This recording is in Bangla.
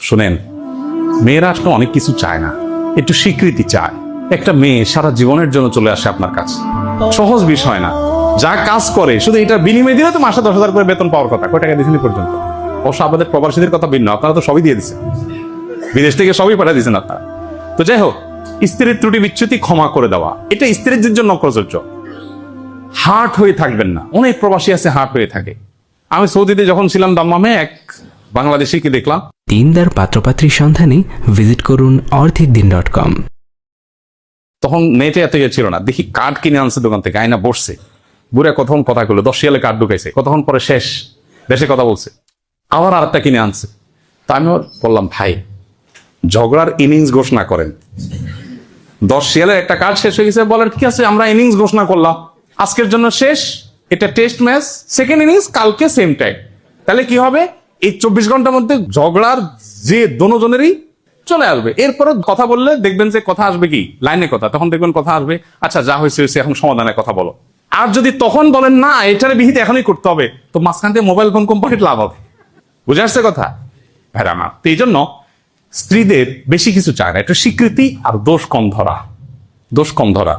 শোনেন, মেয়েরা আসলে অনেক কিছু চায় না, একটু স্বীকৃতি চায়। একটা মেয়ে সারা জীবনের জন্য চলে আসে আপনার কাছে, সহজ বিষয় না। যা কাজ করে শুধু এটা বিনিময় দিলে তো মাসে 10,000 করে বেতন পাওয়ার কথা, কয় টাকা দিয়েছেন পর্যন্ত? অবশ্য আপনাদের প্রবাসীদের কথা ভিন্ন, আপনারা তো সবই দিয়ে দিচ্ছেন, বিদেশ থেকে সবই পাঠিয়ে দিয়েছেন আপনারা। তো যাই হোক, স্ত্রীর ত্রুটি বিচ্যুতি ক্ষমা করে দেওয়া, এটা স্ত্রীর জন্য প্রযোজ্য। হার্ট হয়ে থাকবেন না, অনেক প্রবাসী আছে হার্ট হয়ে থাকে। আমি সৌদিতে যখন ছিলাম দাম্মামে, এক বাংলাদেশিকে দেখলাম। দিনদার পাত্রপাত্রীর সন্ধানে ভিজিট করুন orthicdin.com। তখন নেটে এত ইয়ে ছিল না, দেখি কার্ড কিনে আনছে দোকান থেকে, আয়না বসছে, বুড়া কতক্ষণ কথা কইলো, 10 রিয়ালে কার্ড ঢুকাইছে, কতক্ষণ পরে শেষ, দেশে কথা বলছে, আবার আরেকটা কিনে আনছে। তা আমি বললাম, ভাই ঝগড়ার ইনিংস ঘোষণা করেন, 10 রিয়ালের একটা কার্ড শেষ হয়ে গেছে, বলেন ঠিক আছে আমরা ইনিংস ঘোষণা করলাম, আজকের জন্য শেষ, এটা টেস্ট ম্যাচ, সেকেন্ড ইনিংস কালকে সেম টাইম। তাহলে কি হবে, এই 24 ঘন্টার মধ্যে ঝগড়ার যে দোনোজনেরই চলে আসবে। এরপরে কথা বললে দেখবেন যে কথা আসবে কি লাইনে কথা, তখন দেখবেন কথা আসবে, আচ্ছা যা হয়েছে হয়েছে, এখন সমাধানের কথা বলো। আর যদি তখন বলেন না এটার বিহিত এখনই করতে হবে, তো মাঝখান থেকে মোবাইল ফোন কোম্পানির লাভ হবে। বুঝে আসছে কথা ভাইরা আমার? তো এই জন্য স্ত্রীদের বেশি কিছু চায় না, একটু স্বীকৃতি আর দোষ কম ধরা।